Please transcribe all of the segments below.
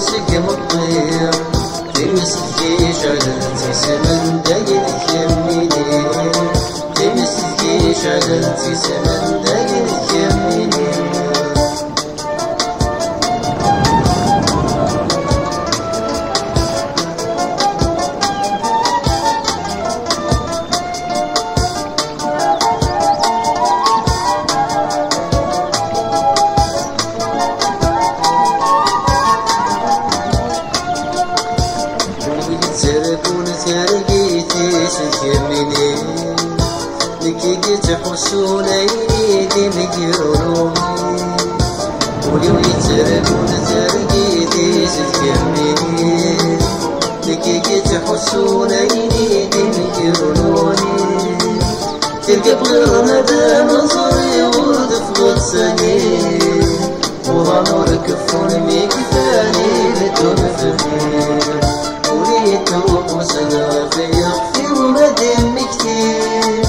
وسقم الطير تمسكي شعلتي سمن داين يميني تمسكي شعلتي سمن داين يميني تحسون ايدي مجروني ولو يتركون ترقيدي تتكملي لكي تحسون ايدي مجروني تلقى بغير مدى نظري ورد في غطساني وغامر كفون ميكفاني لدون فهير وليت وقوسنا في يخفي ومدم كتير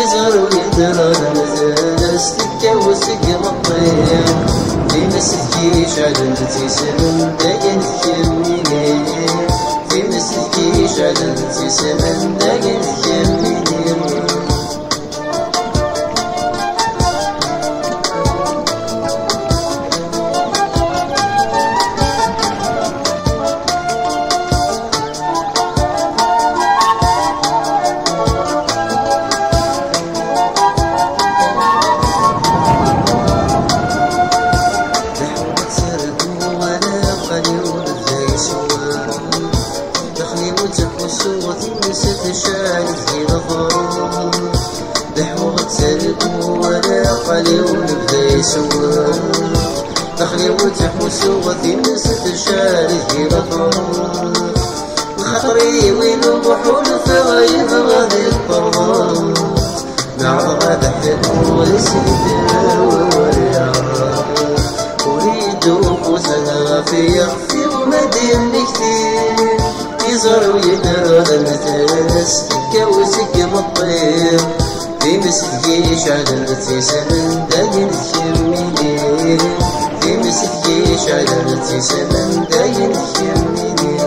يزهر ويدرى المزاس تتجوز قم الطير في مسكي شعلتي سمن داين يميني في مسكي شعلتي سمن داين يميني دخلي وتحوس وغثي نسد الشارج غفار خطري وين البحور فغيب غادي الطرار نعرض هذا حلم ولسيدنا ووريا اريد وقوسنا في يخفي ومدين كتير يزهر ويدرى المتاس تتجوز قم الطير في مسكي شعلتي سمن داين يميني في مسكي شعلتي سمن داين يميني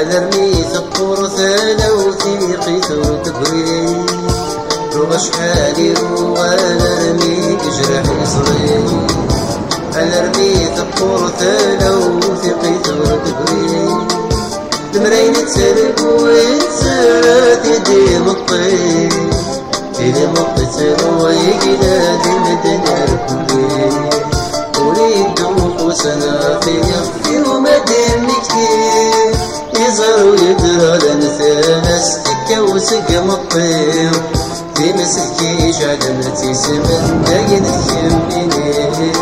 ألرمي ثقور ثانا وثيقي تبري روغ شحالي روغ ألرمي جرح يصري ألرمي ثقور ثانا وثيقي تبري المراين تسرق ويتسرات يدي مطي يدي مطي ترويق نادي مدن ركبي أريد وقوسنا في يخفي ومدن كتير يزهر ويدرى الانثاس تتجوز قم الطير في مسكي شعلتي سمن داين يميني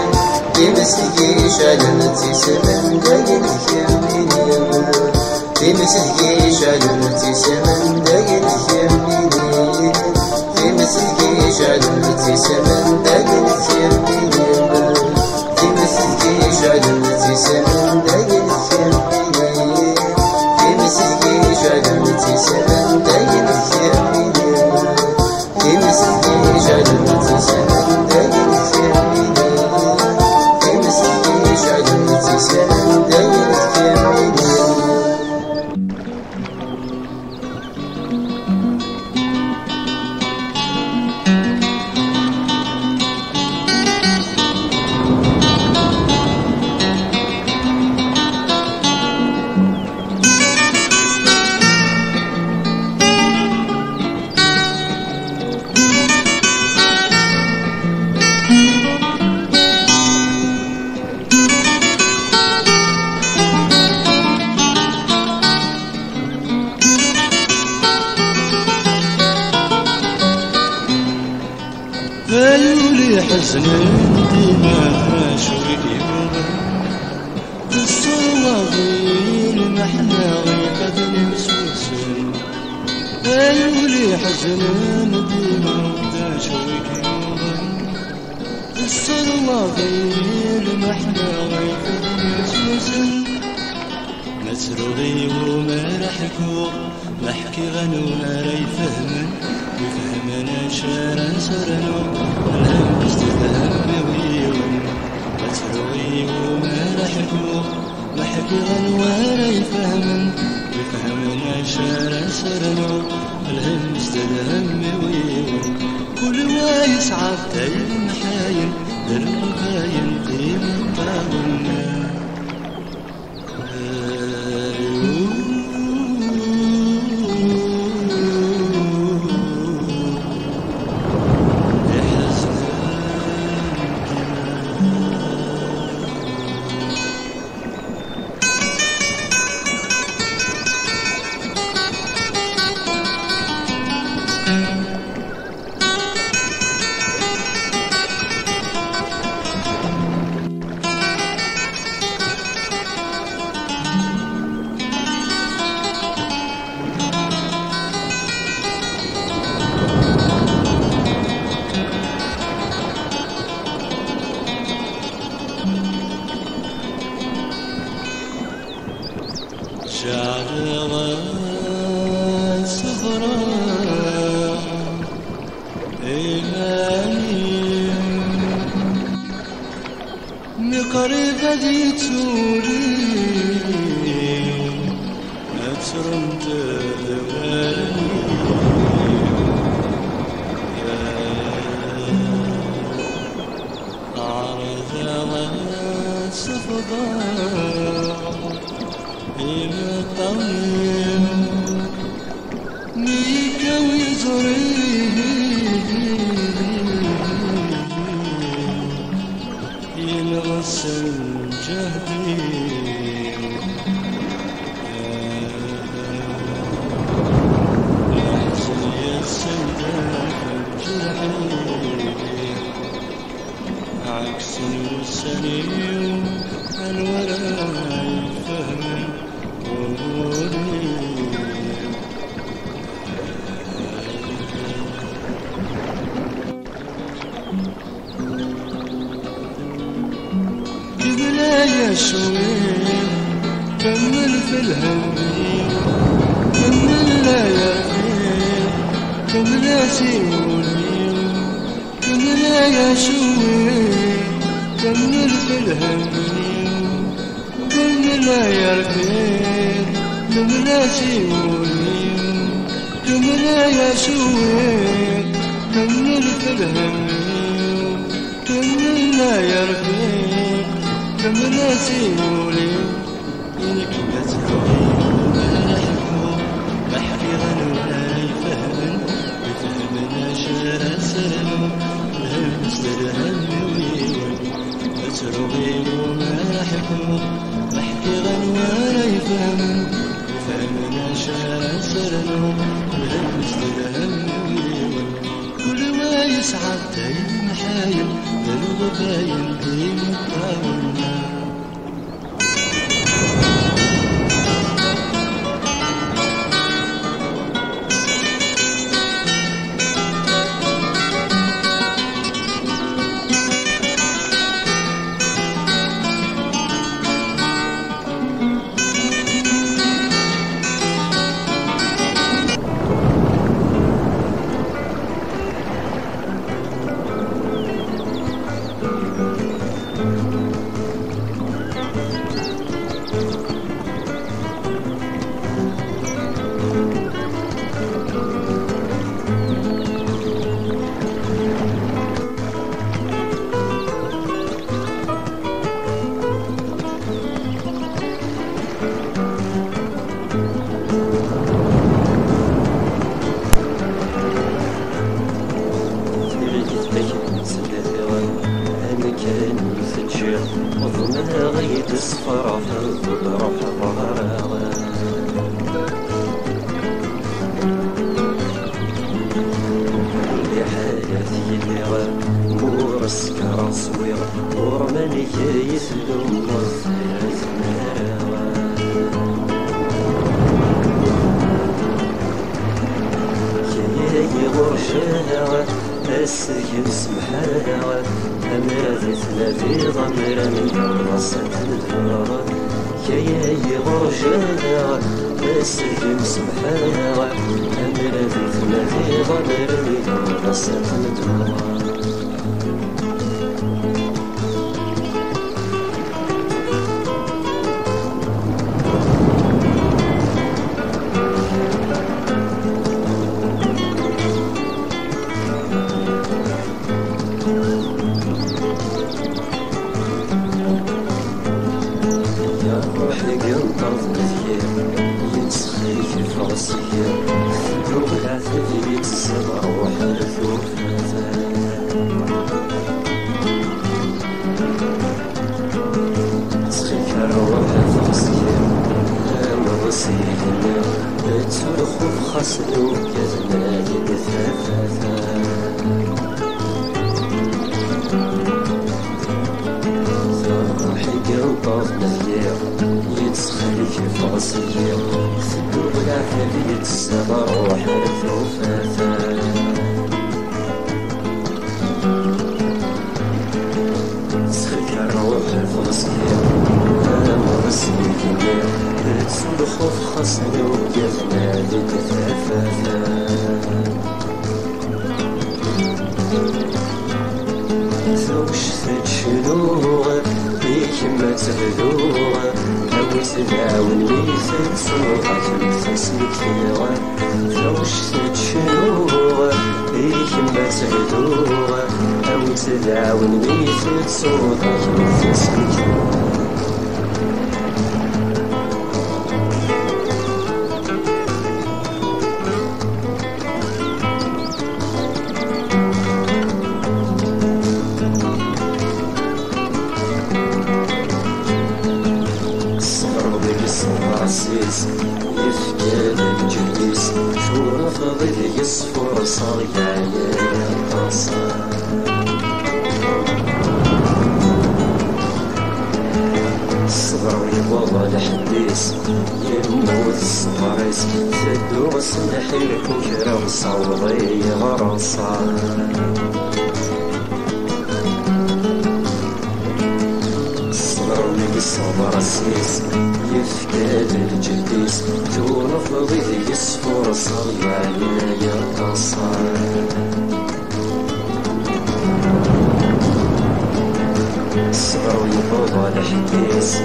في مسكي شعلتي سمن داين يميني في مسكي شعلتي سمن داين يميني في مسكي شعلتي سمن داين يميني في مسكي شعلتي سمن داين يميني مسكي شعلتي سمن داين يميني في مسكي شعلتي سمن داين يميني في مسكي شعلتي سمن داين يميني ليالي حزنين ديما شوي يبغى الصواغير محنا غير قد نمسوسن أيولي حزنان ديما دا شويك يوضن الصدمة غير محنا غير سوسن مسروغي وما رحكو محكي غنو راي فهمن ويفهمنا شارع سرنو الهم استفهم ويون مسروغي وما رحكو محكي غنو راي فهمن ويفهمنا شارع سرنو الهم استفهم ويون كل وايس عبتين محاين درباين قيمة طاولنا شعر صغراء إيماني مقرب دي توري أترمت دواني عرض صفضاء إلى طويل ميكا ويزريه ينغسل جهدي لحزن يسندك جرحي عكس السليم الوراء فهم قبل يا شوية كمل في الهم كمل لا يا خير كمل يا سيوني كمل يا شوية كمل في الهم كمل يا خير كمل يا سيوني كمل يا شوية كمل في الهم كمل يا خير كمل يا سيوني إنك بتروي ومرحبو بحكي غنو لا يفهمن بفهمنا شارع سرنو الهم سرهم ويون بتروي ومرحبو بحكي غنو لا يفهمن بفهمنا شارع سرنو الهم سرهم ويون كل ما يسعد تايم محايل قلوب باين قيمة طاولنا وضمنها غيد الصفرة تضرب ظهرها لحياتي اللي مور السكرة صويرة ورماني يسلم وصيعت مراوة غرجها السجن سمحها أمراضي ثلاثي ضميرا من راسة الدار كي غرجها السجن سمحها أمراضي ثلاثي ضميرا من راسة الدار خسروا كزمان دثاثا صاحي قلطاف نفير يتسخلي كيف غسير سدو بالعافية يتسابر وحرث وفاثا تسخلك الروح الفلسطين مرسي كبير تسلخوف خسروا كزمان دثاثا زوج تشلوغ بيك ما تهدوغ أو تدعون ميزة صوغك متسمك ثيغ زوج تشلوغ بيك ما تهدوغ أو تدعون ميزة صوغك متسمك ثيغ يفكر الجليس شورى فضيل يصفر صايع يا القصر الصغر يبغى الحديث يموت الصغاريس ثدو السلاحي كوكرا صوضي غرصا الصبر السيس يفكاد الجديس تونف ضيذ يصفر صغير يا قصر الصبر يبغى الحديث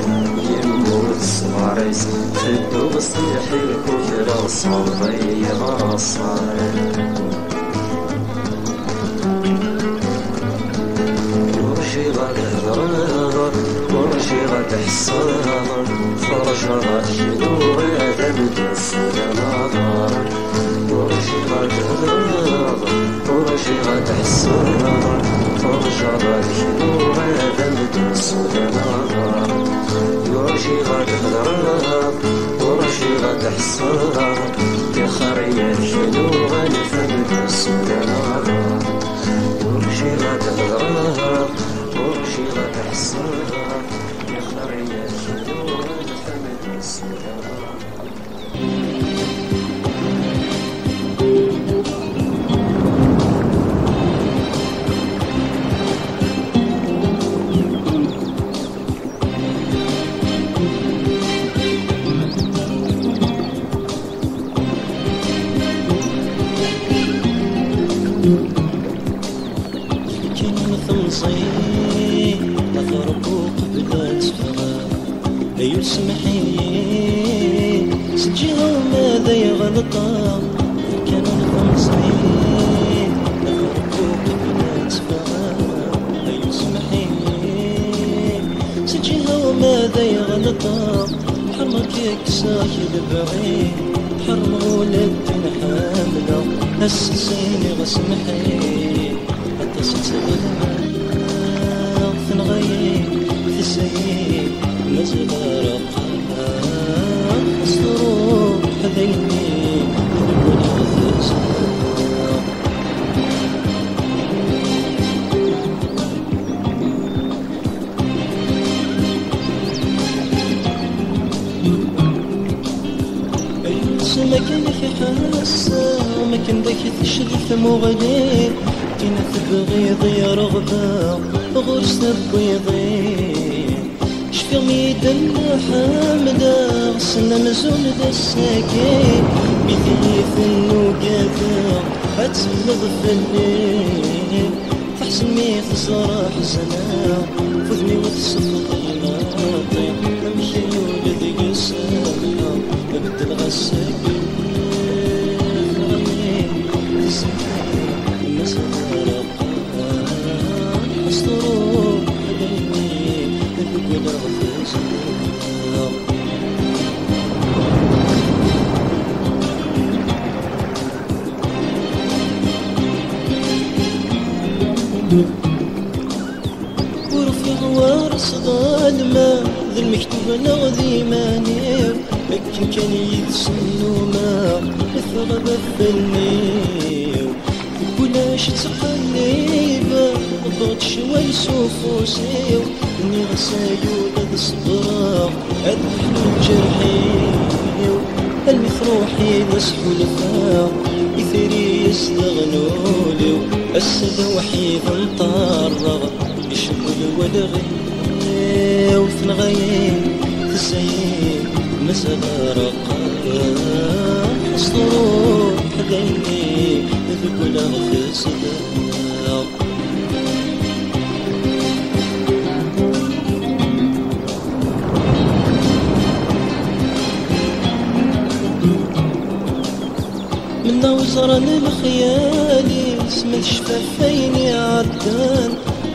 يموت الصغاريس تدو بصيحي كوكرا صوضي غرصر ورشي غاد هضرار ورشي غاد حصار فرش غاد شنو آدم تنسل نظر ورشي غاد هضرار ورشي غاد حصار فرش غاد شنو آدم تنسل نظر ورشي غاد هضرار ورشي غاد حصار يا خريات شنو غنفهم تنسل نظر ورشي غاد هضرار ورشي غاد حصار يا خريات شنو غنفهم تنسل نظر يسمحي سجلوا ماذا يغلطا كانوا الخمسين نفرقوا قبل تفاهم يسمحي سجلوا ماذا يغلطا حرمك يكساك البعيد حرم ولد حاملة السسيني غسمحي حتى ستغلى ثنغير ثسيب مزغر الصروح هذيني والغث ما كان في حاسة ما كان ذاك تشد ثموغلي كنا تبغيض يا رغبة غرس البيضي شفي ميدان حامدة غسلنا مزون دا الساكين بيديث النوقاذة هتمض في الليل تحسن مي خسارة حزنة فذني وتصفط الماطي نمشي ولد قسامة نبدل غساكين غني تسمعي مسافة أسطروا هديني نبقى نغفز ورفيق وارس ظالمة ذي المكتوب نغذي مانيو لكن كان يتسنو ما الثغب الثنيو ولاش تقليبه وضغط شوي سوفوسيو اني غسايو لذ صبراق ادحلو جرحيو المثروحي نسحو لفاق يثري يستغنوليو السد وحيد مطرغ يشمل والغي وثنغيين تسعين مسأل رقاق اسطروا حديني ذكو لغفز من وزران الخيالي اسم الشفافين عدان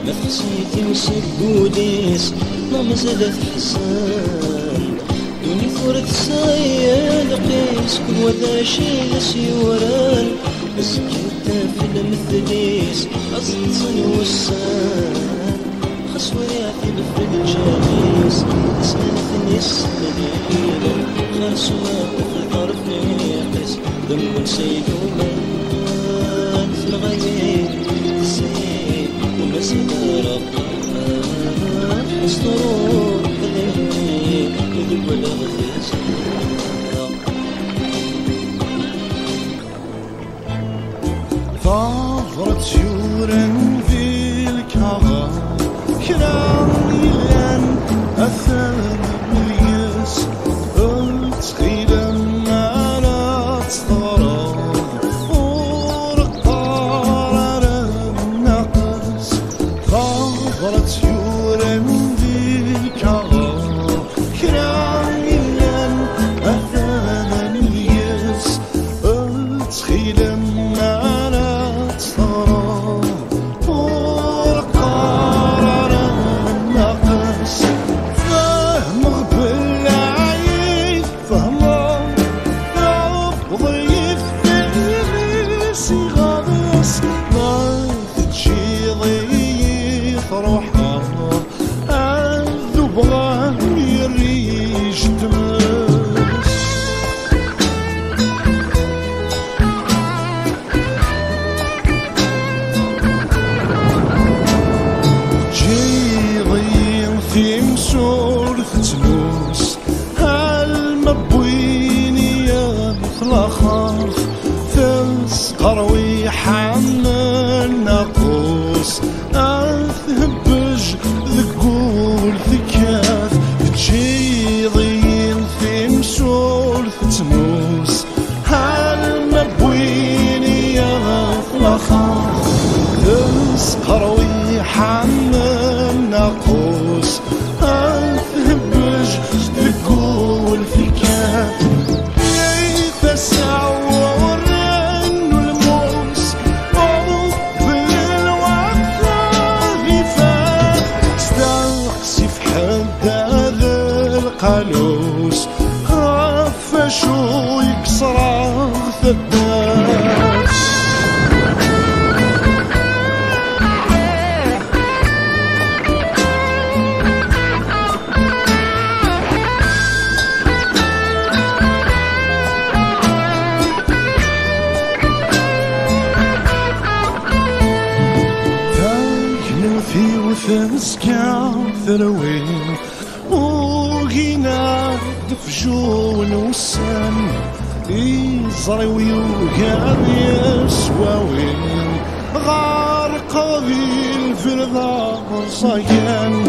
نفسيتي وسبوديس نمزلت حسان دوني ثورة سايا لقيس كل وذا شي لسيوران مسكت في المثليس أصنصن والسان خسوري عثيب في الجاليس اسمني اسمني خاسوا في ظرف نيقس دم سيد ومان في الغيب السيد ومسيد رقان اسطروا هذيني وذب والغفز ظهرت شورا في الكعبة كرام يلان أثر مليس قلت خيلا ما تصدر ورقار على النقص ظهرت شورا في الكعبة كرام يلان أثر مليس قلت خيلا قروي حمل ناقوس أثهبج ذقول ثكاث تجي ضين في مسول تموس هالمبويني يغفلخاف ثلس قروي حمل ناقوس أثهبج ذقول ثكاث يتسعور قالوس خفشو يكسر ثداس تاكنو في وثنس كاثروين وقينا دفجو ونوسن يزري ويوقع يسواوين غارق ذي الفرضا صيان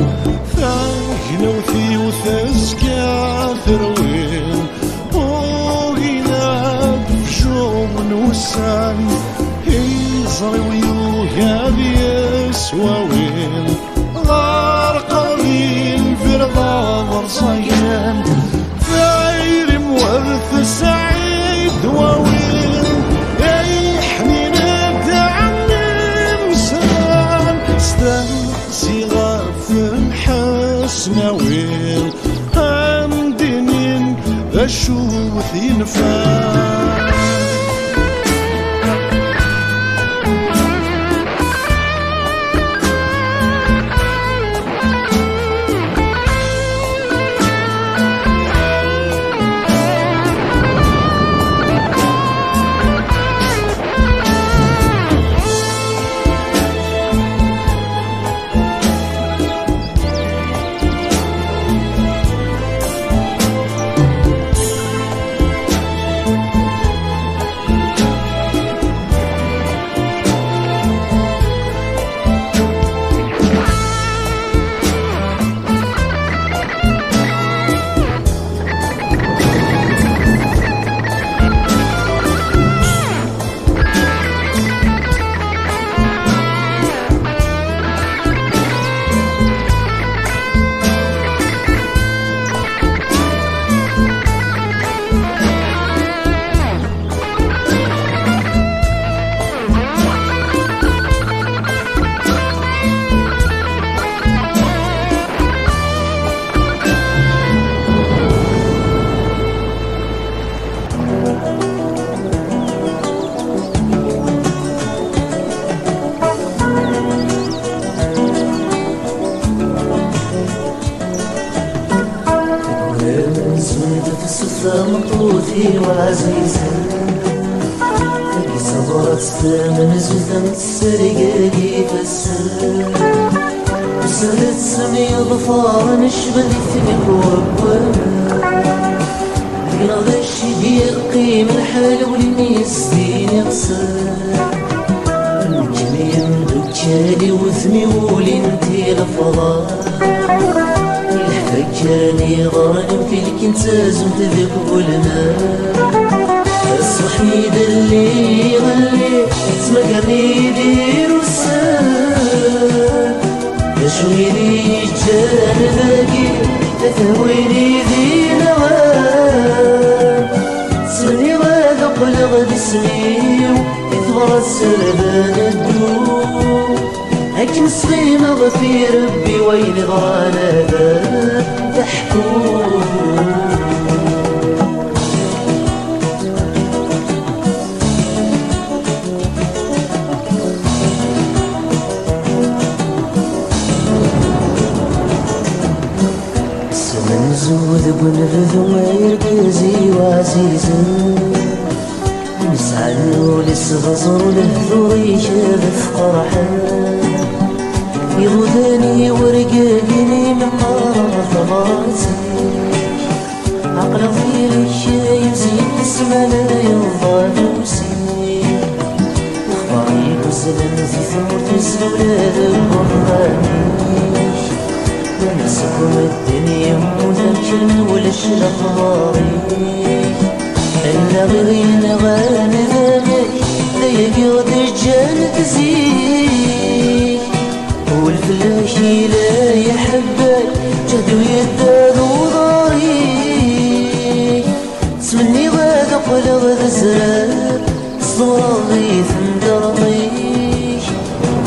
ثاقنوثي وثزكا ثروين وغينا بجوم وسان يزري ويوقع يسواوين غارق ذي الفرضا صيان ثاير مورث سعيد واوين اي حنين صغار حسنا وين عندين اشوف ينفع مطوثي وعزيزة تبي صبرت من زلزم السرقاقي فالسر وسرت سمي ظفار نشبه ثبك وربنا ينغ الشديق قيم الحال ولميستين يغسر الجميع دجالي وثمي ولنتي الفضاء الحجاني غرق في الكنتاز وتذكر الماء الصحيد اللي غلي اسمك بيدير السار تشويري جان باقي تثويري ذي نوار سمي وذق لغد اسمي يثبر السربان الدور هكي نصغي مغفي ربي وين غانا ذا تحكون سمن زود بنفذ ما يرقزي وعزيزا نسعى ولس غزر لهذو يشاف فرحان يغذاني ورقاقني من نار ثمرتي عقل ضير الشاي وزين اسمه لا يرضى نوسي اخباري وزلم في ثمرت الزولاد الرحمانيش ونسكم الدنيا منكن ولا الشرق ضاريش انا غيرين غانا ذامك لا يقعد الجان تزيد والفلاشي لا يحبك جهد ويداد وضاري سمني غاد قل غاد زرار صاغي ثمدرميش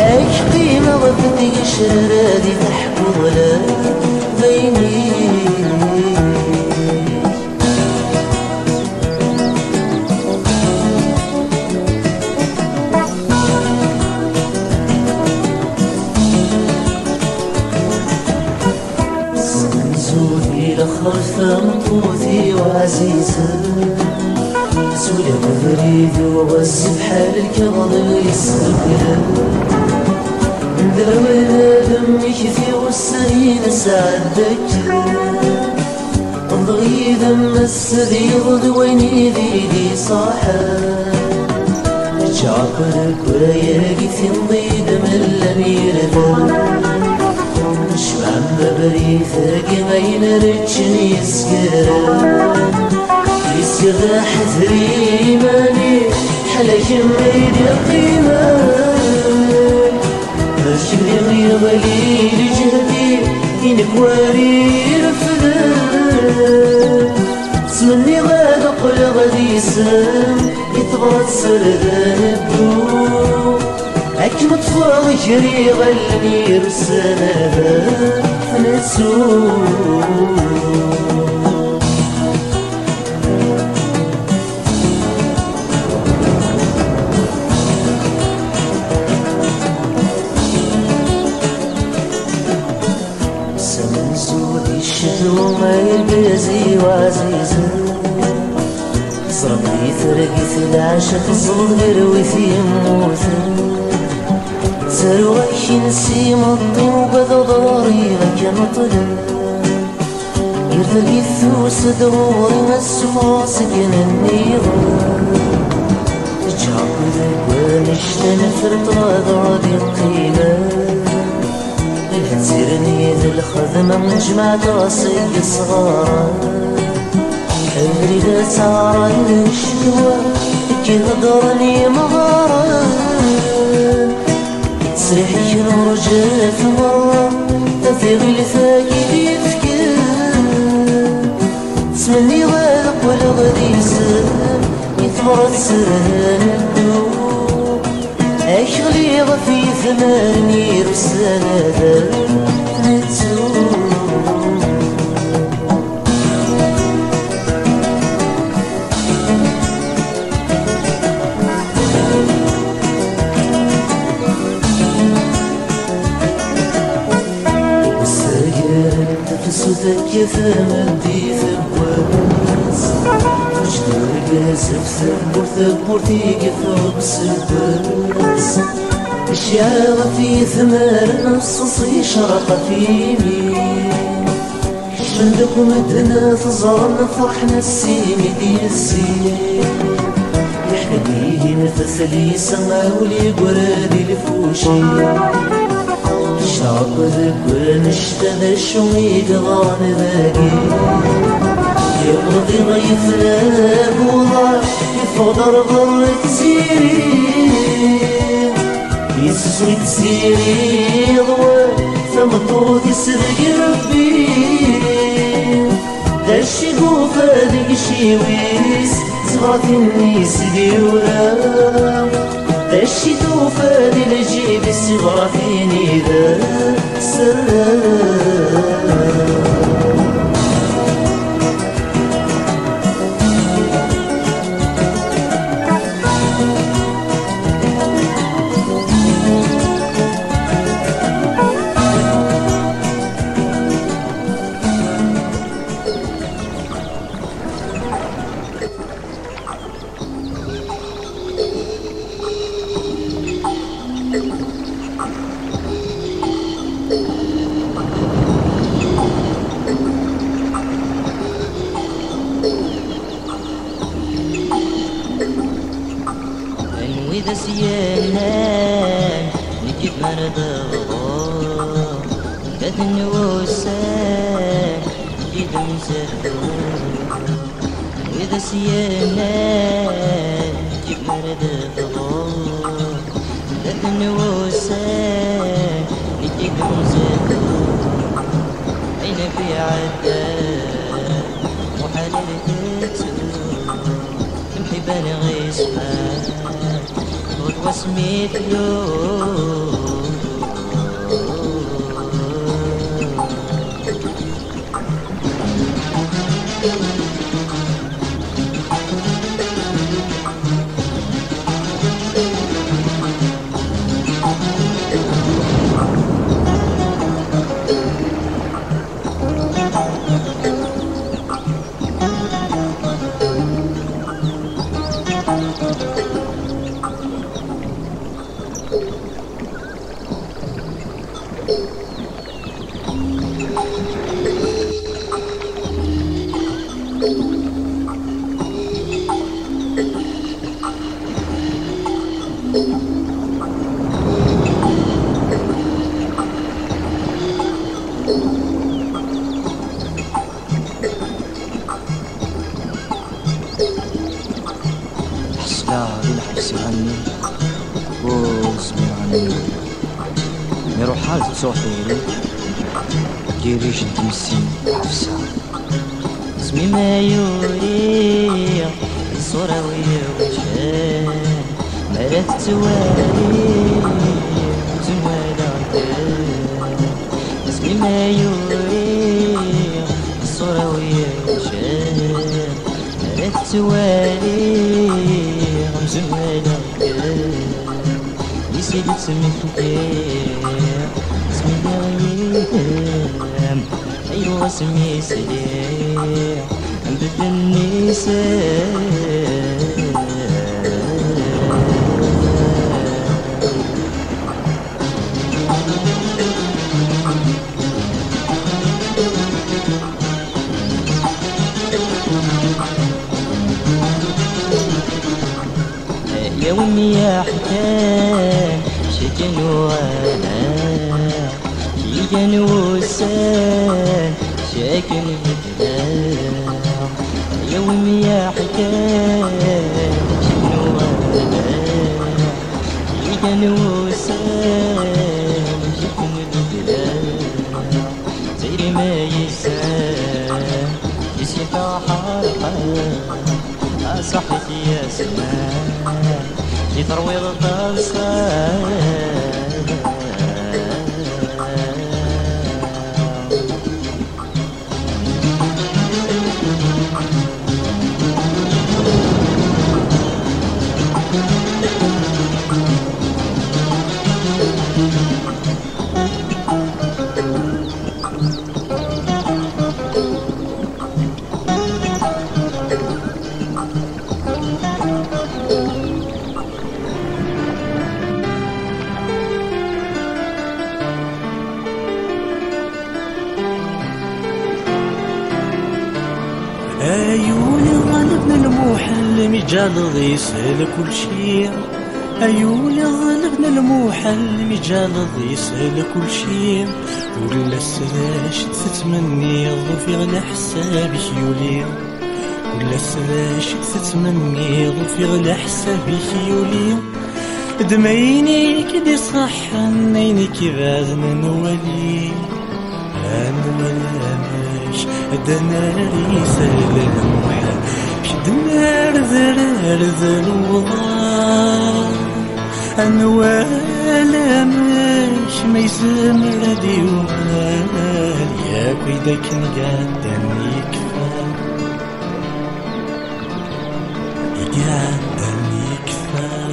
عشقي ما غفتي شرادي تحكو ولا بيني خلفة مطوثي وعزيزة سولة فريد وغز بحال الكبض ويسرقها ندروينا دمي كثير والسرين سعدك الضغير ذم السديض ويني ذي صاحب جعفر كرياقي ضيد من الأمير شبع ببريثك ما ينرجني يسكر يسكر حذري ماني حلك ميد قيمة أشري غير ظليل جهدي إنك واري رفض سمني غاد قل غادي يسم يتبغى تسردان الدو أكمل طفاغ جري غلني رسالة نسو سمن سودي الشدو ما يلبزي وعزيزي صرمي ثرقي العشق الصغير وفي موثر سرويش نسيم الطين وبذو ضروري غكا مطلب يرتقي الثوس دوري مسفو سكن النيران جعب ذاك ونشتن فرط غادي القيمة تسيرني ذا الخدمة من جمعة راسي صغارا أدري سارة الشهوة كي غدرني مغارا تسريحي ورجعت مرة في غلفاك يفكر تسمني غالق ولا غادي يسر يثمر تسرهان الدو أشغلي غفي ثماني رسالة ذا نتسو سوتك ثمنتي ثبوس وجدور قاسف ثبور ثبورتي كثب سبس الشعر في ثمار نصصي شرق فيني شندق مدنا تزارنا فرحنا السيمي دي السيم يحكي مثل سماولي قرادي لفوشي شعب ذكر نشتد شويق ضان باقي يقضي ضيف لابوضا يفضر ضرك سيري يسوي تسيري ضوى ثمطوط يسرق ربي داشي قوفا دق شيويس زغرة النيس ديورا داشي توفى لجيب الصغرى فيني ذا سلام وإذا سيانان نجيب مرضى داد النوسان نجيب مسافر وإذا سيانان نجيب مرضى داد النوسان نجيب مسافر أين في عداد وحلال تتسوق محبان غيسمان واسميت له حسلا للحبس غني واسمي غني نروح حالة صوحيلي كيري جد مسين حفصة اسمي ما يوري الصورة ويا وجهان مرات توالي زمالة اسمي ما يوري الصورة ويا وجهان مرات توالي زمالة يسيد تسمي فكير اسمي غيام أيوة اسمي سريع عند النساء يا ومي يا حكام شجن وانا شجن وسان شاكن الهدام يا ومي يا حكام شجن وانا شجن وسان شاكن الهدام زي ما يسان يسيطا حرقا صحيت يا سمان يتروي الطلسان عيوني غالبنا المحل مجال يسهل كل شي عيوني غالبنا المحل مجال يسهل كل شي ولا سلاش تتمني ضفي على حسابك يولي ولا سلاش تتمني ضفي على حسابك يولي دمعيني كدي صح عيني كيبعدنا نولي انا ملامش الدناري سهل المحل الدنار ذر الوضع انا ولا مش ما يسمر ديوان يا كيدك نقعد يكفى يقعد يكفى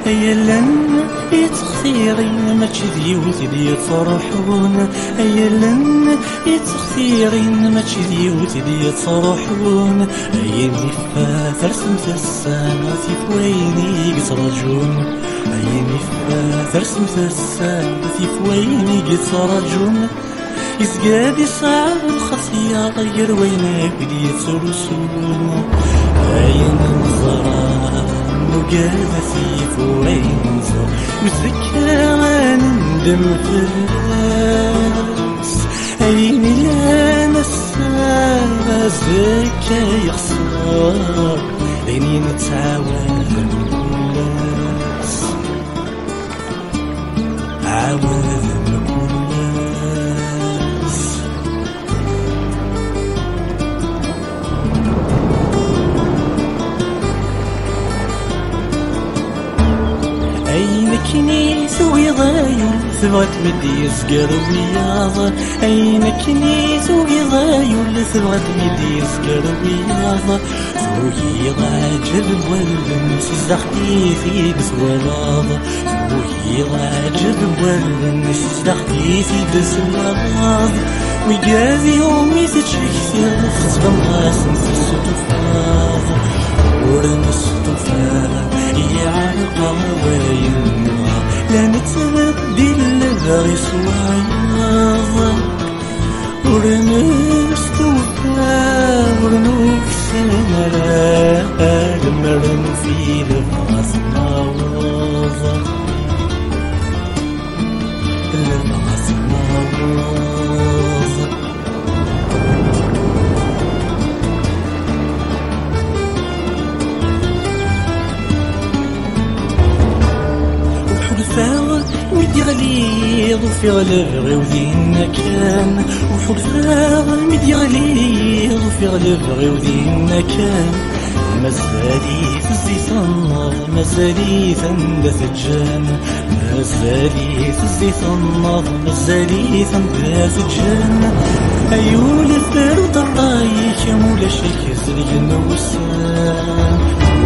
أيا لن يتخثيرين ما تشذيوت دي يتصرحون أيا لن يتخثيرين ما تشذيوت دي يتصرحون أيا نفا ترسمت السما في فويني يترجون أيا نفا ترسمت السما في فويني يترجون يسقاد يصعب الخطية غير وينك دي يترسون أيا ننظران وقاعدة في فوينزو والذكرى نندم في الراس عيني لا نسى زكا يخسر عيني نتعاون الناس عاون الناس أينك نيسوي ضايل ثبغت بدي يسقر وياض أينك نيسوي ضايل ثبغت بدي يسقر وياض فوهي غاجر والنس زختي في بسولاض فوهي غاجر والنس زختي في بسولاض ويقاذي يومي تشكثر خصبا غاسن في السطفاض ورنستفاض يعرق وينها لا نتبدل غير سوايا ورنستفاض ورنكسر يدارن في لباس ناوض لباس ناوض وحلفاء مدي غليظ وفي غلبغي ودينا كان وحلفاء مدي غليظ وفي غلبغي ودينا كان مازالي في الزيت النار مازالي ثندة الجان مازالي في الزيت النار مازالي ثندة الجان أيول الثار ضرايك يا مولا شيك سرين وسان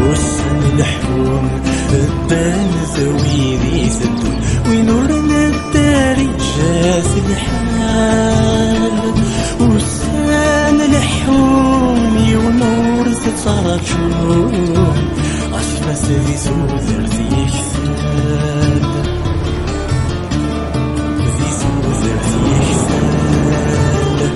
وسان الحوم البان زويري سدون وينورنا الداري جاس الحال وسان الحوم يونور ستراتشون عشما سذي سوذر ذيك ساد ذي سوذر ذيك ساد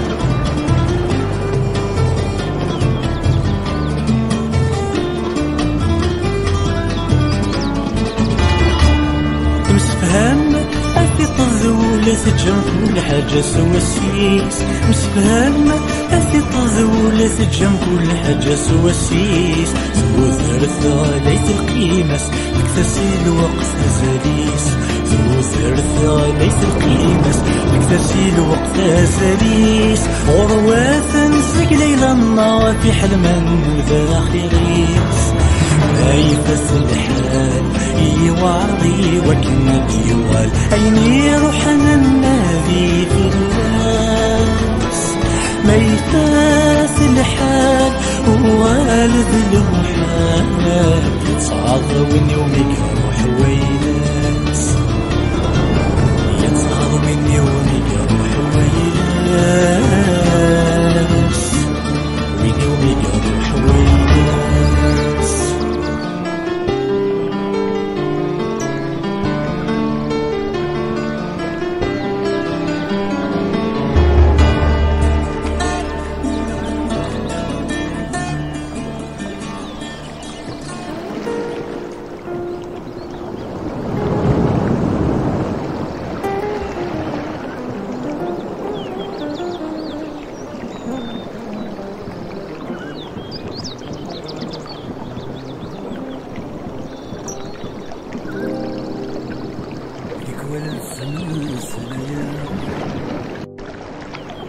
مسفهام أثي طذولة تجم كل حاجة سوا السيس مسفهام أثي طذولة تجم كل حاجة سوا السيس سوا ثرثة ليت القيمس لكتسي الوقت أزاليس سوا ثرثة ليت القيمس لكتسي الوقت أزاليس غرواثا سق ليلة النار في حلمان وذا خيريس نايفة الحال يوعظي وكنا ديوال عيني روحنا النادي في الراس ميتاس الحال ووالد المحال يتصعد وين يومك روح ويلاس يتصعد وين يومك روح ويلاس وين يومك روح ويلاس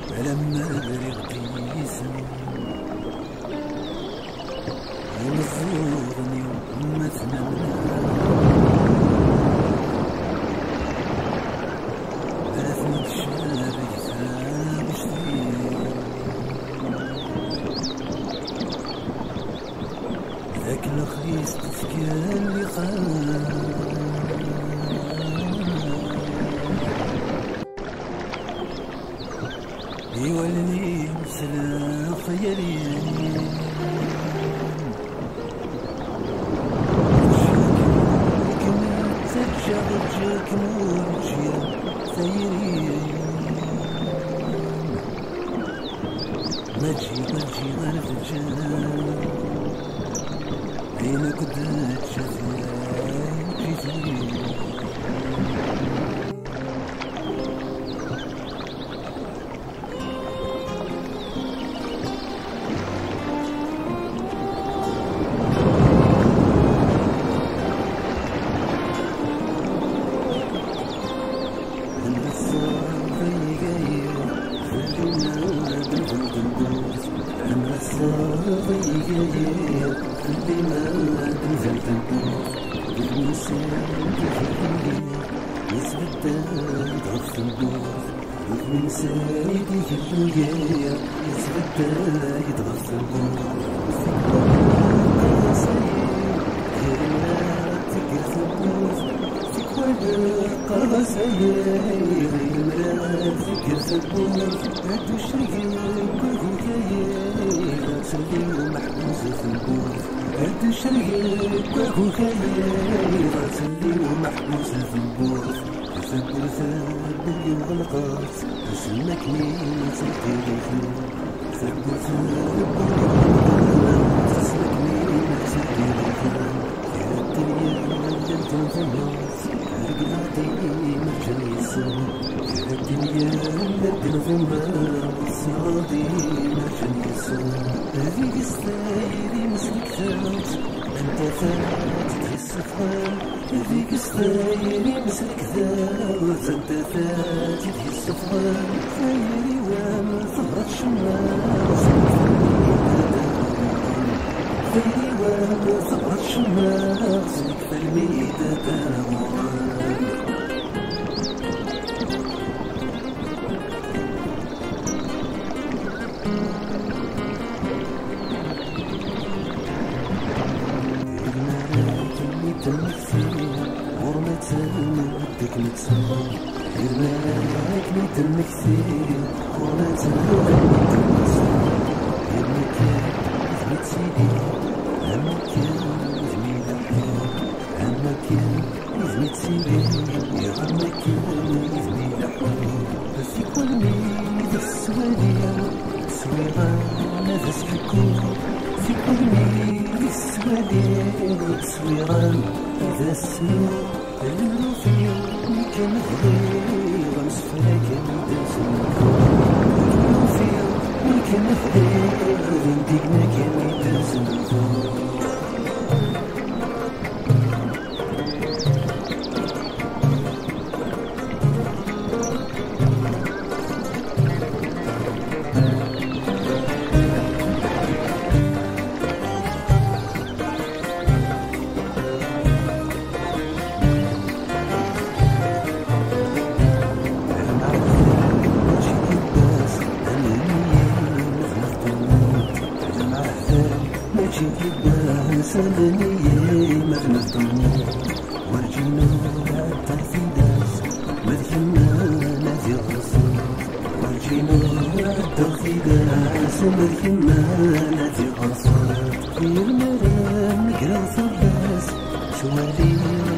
فلما بلغت الجسم يمزورني وأمتنا بلثمة الشارع ثاب شديد ذاك الخريس تفكر اللي خان يولني مسلا خيالي كما ترجع رجاك مرجع ثيري مجي غير الرجال بين قدرات شفاي في من سيدي الجير يتبدى يتغفل الغلقات تسلكني تسلكني تسلكني تسلكني الثات الصفوان ذيك الصفايري مسلك ذات انت ثات الصفوان خيري وام ثغرة شماس خيري وام ثغرة شماس نكفى الميدة تاوان ودك متسوق غير مالك ندمك كثير وما تنوك غير مكان جميت سيدي همكان جميل الحياة همكان جميت سيدي يا همكان جميل الحياة فيك والميد السوالية سويغان هذا سكون فيك والميد السوالية سويغان هذا السنون المنوفية كان خير غمسفلك مدازم المنوفية كان خير غنديقنا كان مدازم سلني مغنطني ورجينا حتى في داس مذهبنا نادي الرسول ورجينا حتى في داس مذهبنا نادي الرسول في المرام نقرا الناس شوالي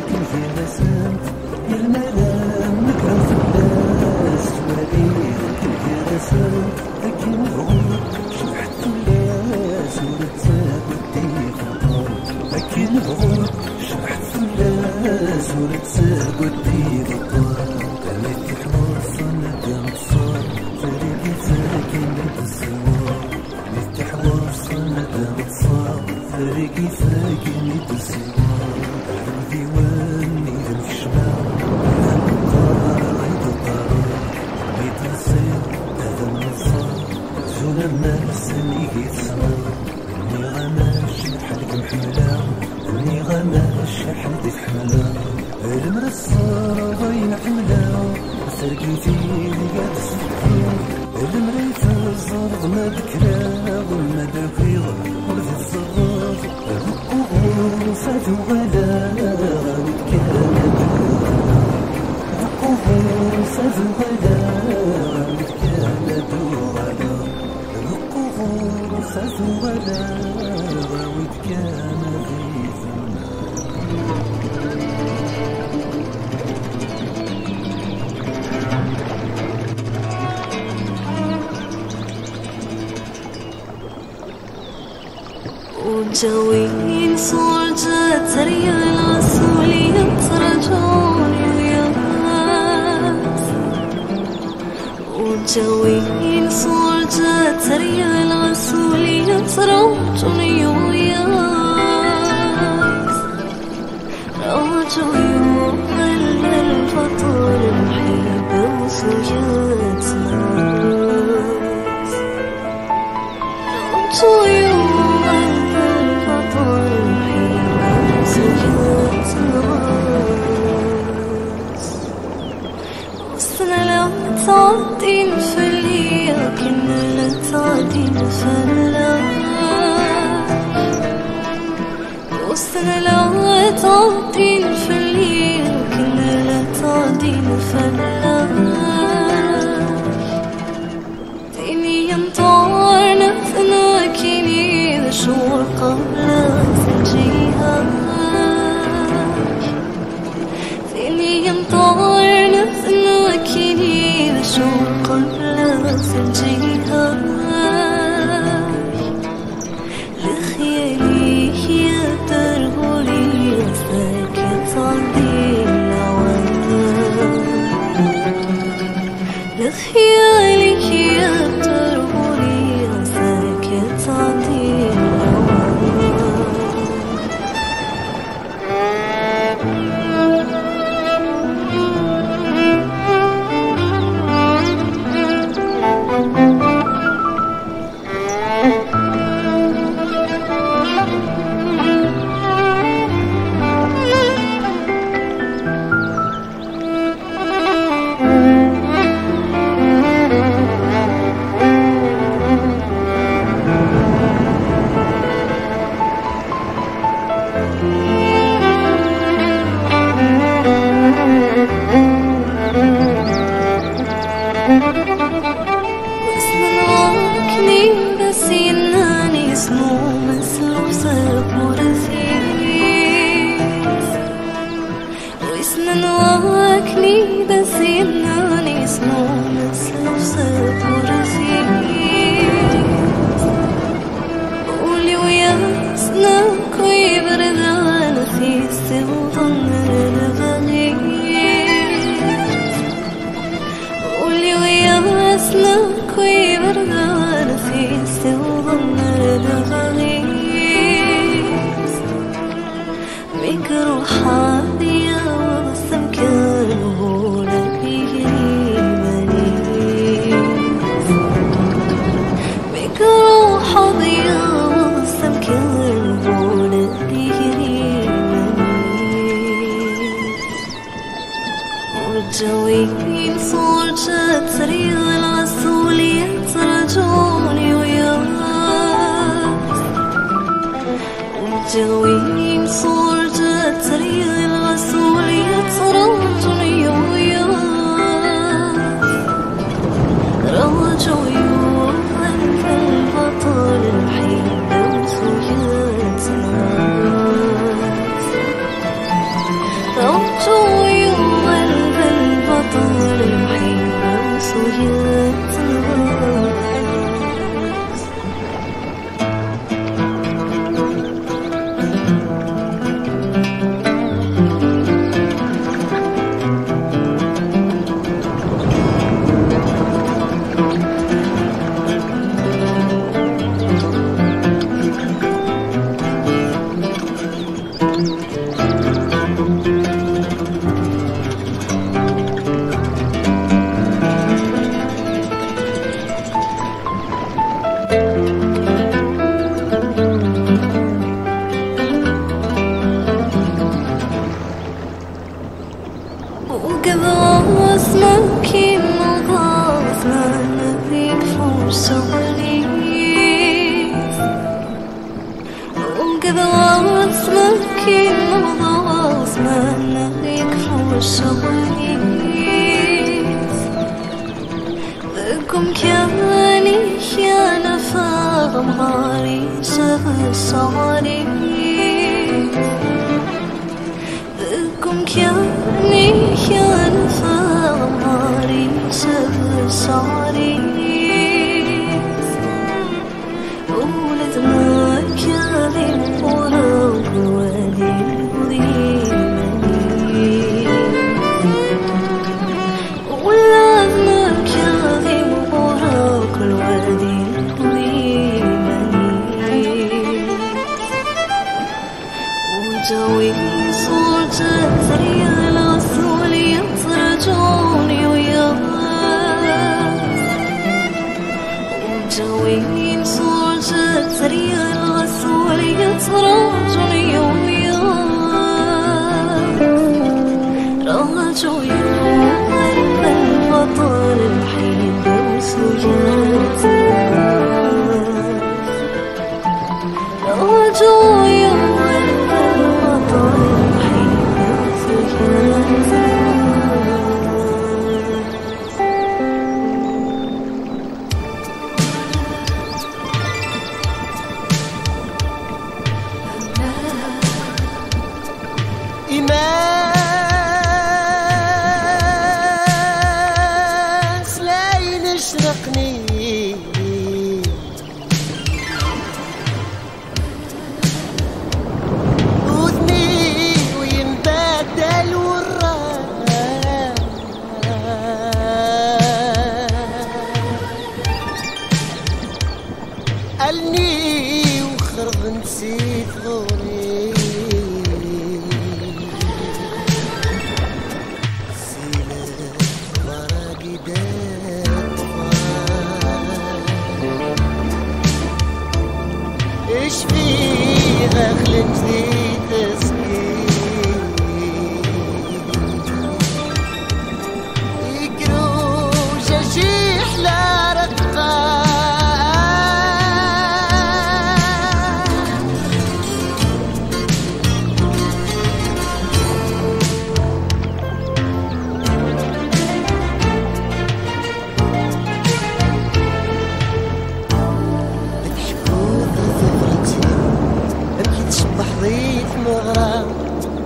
كل في رسمت في المرام نقرا الناس شوالي كل في رسمت لكن غور شبحت الناس ورتساب الديك لكن غور شبحت الناس ورتساب الديك قالت حواص ندم صار فريقي ساكن بالسوار قالت حواص ندم صار فريقي ساكن بالسوار الديوان يدم في الشمال هذا القرار غيد القرار بيت السير هذا النصار زول الناس اللي يتسمع اني غماش حلك محملة اني غماش حلك حملة المرصار بين حملة سرقيتي قد السكين المريت الزرق ما ذكرى وما دافيغ ورد الزغار القبور فاتوا غلا غاوت كانت القبور فاتوا غلا غاوت كانت غلا القبور فاتوا غلا غاوت كانت وجوين صورجة ريال عسولية ترجون ياس وجوين صورجة ريال عسولية ترجون ياس رجو يوم الفطر محيب وسجات ناس رجو يوم تعدين فليا كنا لا تعدين فلاش وسنا لا تعدين فليا كنا لا تعدين فلاش ديني ينطارنا ثناكيني بشور قبل الجهاد ديني ينطارنا ثناكيني بشور قبل الجهاد لخيالي يا ترهولي ساكت عندي العوام لخيالي يا ترهولي ساكت عندي العوام وظن البغي قولي ويا اسمك ويبرد نفيس وظن البغي بك روحي وبسم كانه لك يهمني بك روحي وبسم كانه لك يهمني والجوين صورت تريد الغسولية ترجوني وياك والجوين صورت تريد الغسولية ترجوني وياك رجوي وأنت البطل الحين وسويتنا رجوي وأنت البطل الحين وسويتنا وكذا اسمك مضاف ما نبيك فرصة وليس وكذا اسمك مضاف ما نبيك فرصة وليس بكم كاني كان فاغم غاري سبب صاري بكم كاني كان فاغماري سبب صاري ولد ما كاذب وراك الوادي الهديمني ولد ما كاذب وراك الوادي الهديمني وجوي صورت تريد الغسولية ترجوني وياك وجوي صورت تريد الغسولية ترجوني وياك رجوي وأنت البطل الحين وسويتنا رجوي وأنت البطل الحين وسويتنا إيمان سلاين اشرقني وذني وينبدل والراح قالني وخرب نسيت غوري ايش فيها خلتني تسكين يقروش اشيح لا رقا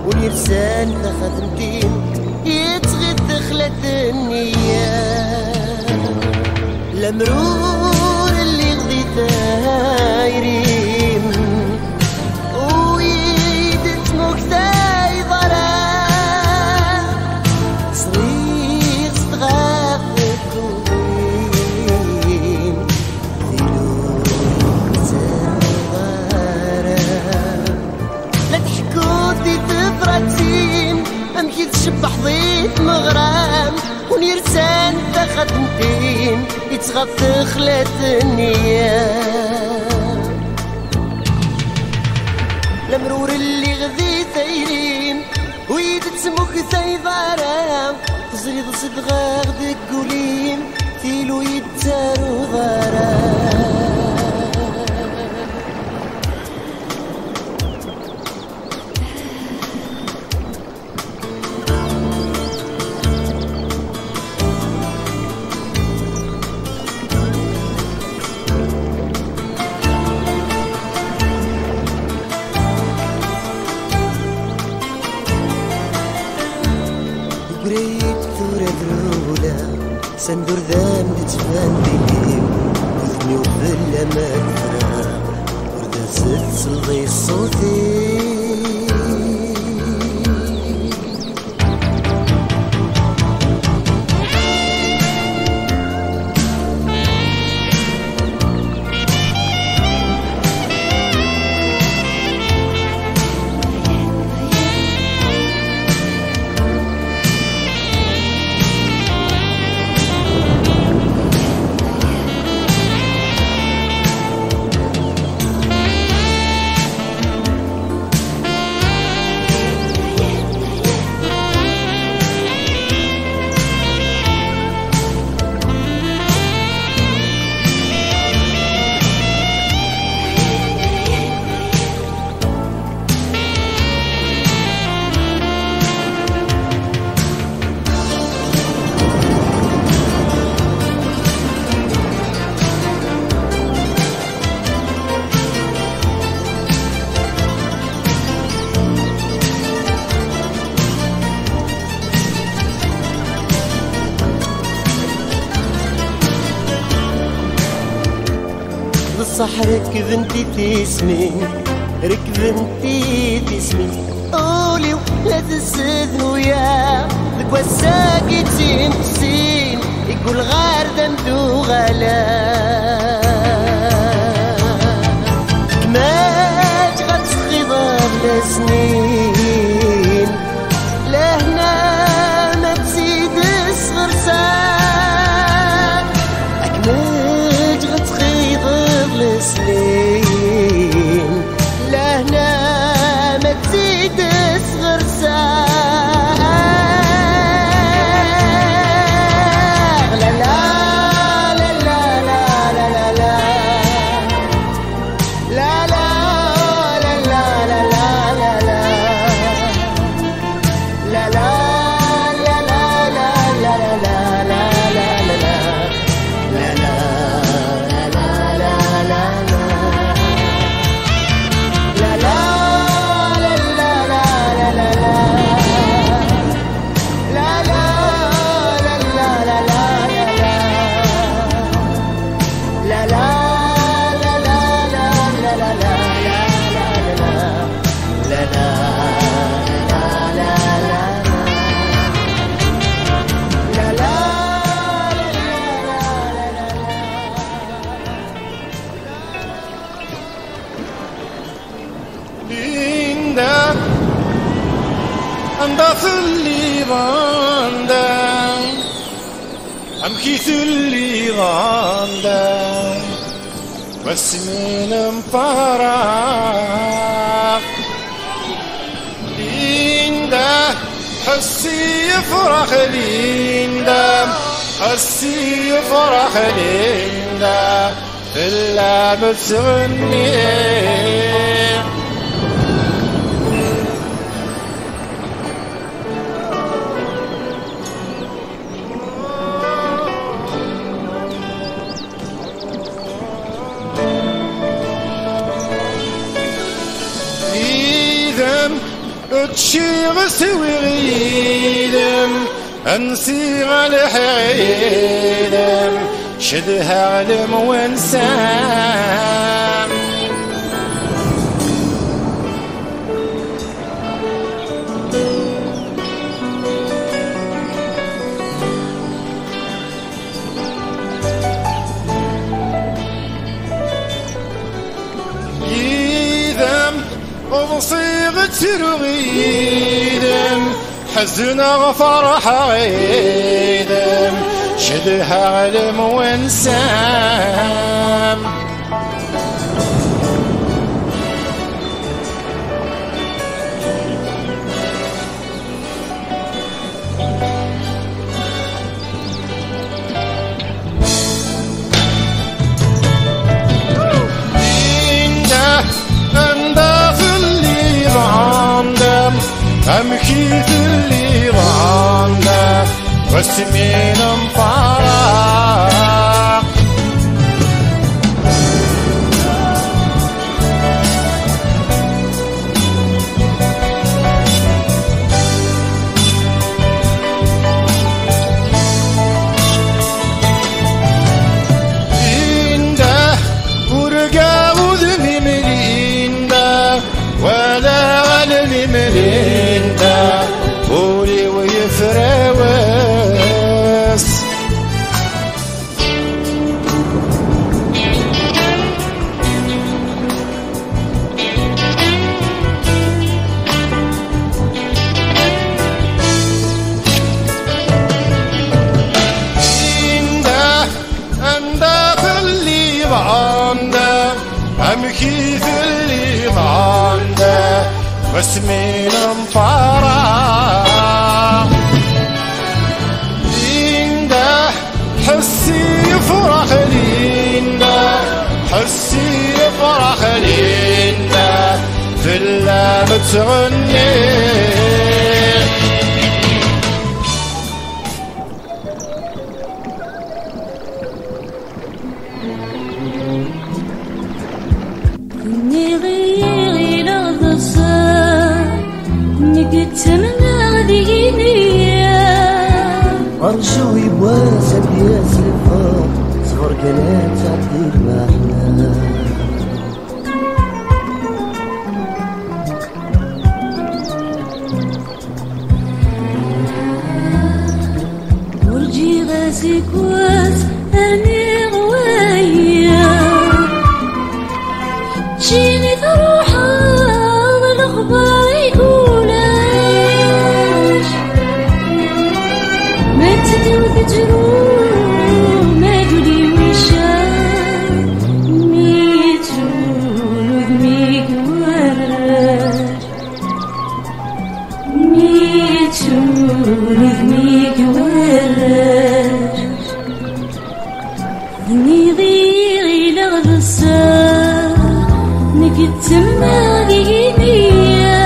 واليرسان خدمتين يتغد دخلت النية المرور اللي غديتها يريم ويدت مكتايد خدمتين يتغطى خلات النية المرور اللي غذي ثايرين ويد تسموك ثايضارا تزريد صدغا غدك قولين ثيلو يتارو ضارا قريت ثورة ذرولا سندور ذام تتفان بيهم وذني وفلا ما كثرة وردة زد صلغي صوتي صح ركبنتي تسمي ركبنتي تسمي قولي ولا تسد ويا ذك وساقي تنسين يقول غار دمدو غلا ما تغد خضاب لسنين لهنا ما تزيد صغر ساعة أكمل تغد خضاب سنين لهنا ما تزيد صغر ساعة لا لا لا لا لا لا لا لا لا لا لا لا لا لا لا اللي غاندم أمكيث اللي غاندم بس من مفارق ليندا حسي يفرح ليندا حسي يفرح ليندا في اللعب تغني تشيغ سوي غيدم انسي على حيدم شدها علم وانسام وصيغة سرويدم حزنا وفرح عيدم شدها علم وانسام أم كيف اللي ضعنا واسمين مفارق إنده ورقا وذمي ملينده ولا غلمي ملينده قولي ويفراوس أم كيف اللي ضعنا واسمين مفارق ليندا حسي يفرح ليندا حسي يفرح ليندا في اللعب تغني أرجو يبواسك يا سلفا صغر قناة تعدي المحنة ورجي غاسي كواس أني غوايا جيني ثروحة والأخبار يقولاش ما تجرو ما قولي وشا ميتو نذميك وراج ميتو نذميك وراج ذني ضيغي لغبصا نكتم غينيا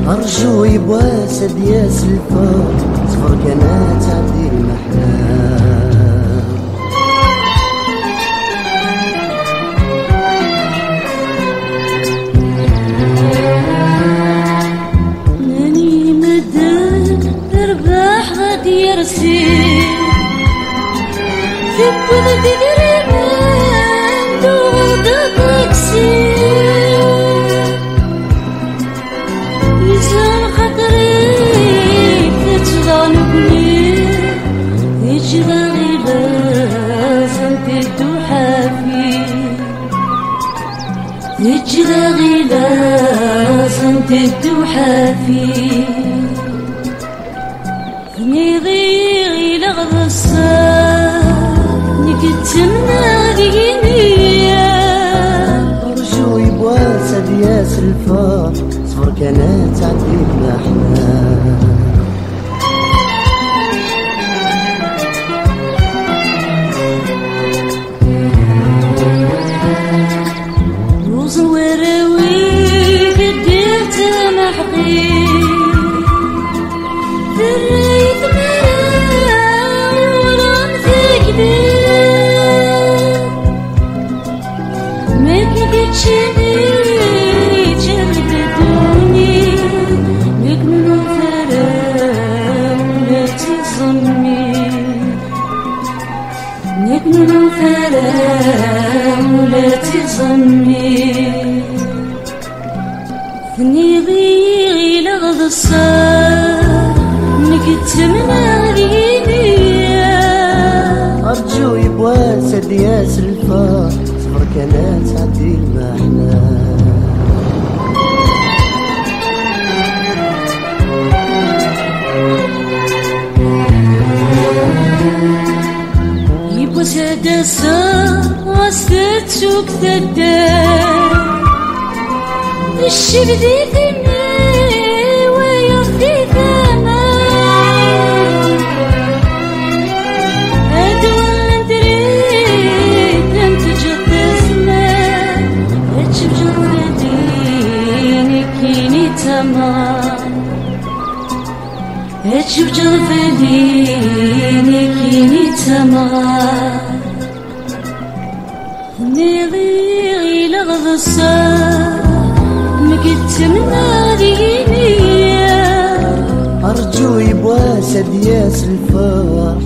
أرجو يبواسد يا سلفا صفر كانت تعدي المحلام ناني مدد ارباح غادي يرسل ثب غادي درمان دوغ داكسي يزال خاطري تتغنبني يجري لازم تدوحافي يجري لازم تدوحافي نضيغي لغبصة نكتمنا غينيا أرجو يبواسد يا سلفا صفر كانت تعدي الأحلام أرجو يبواسد يا سلفا صفر كانت تعدي المحلام سوق ثدان الشبدي ثني ويرضي ثمان أدوان دريد لم تجد اسمان أتشبجر فديني كيني تمام أتشبجر فديني كيني تمام نيغي لغض السار مقدت من هذه أرجو يبواسد ياس الفرح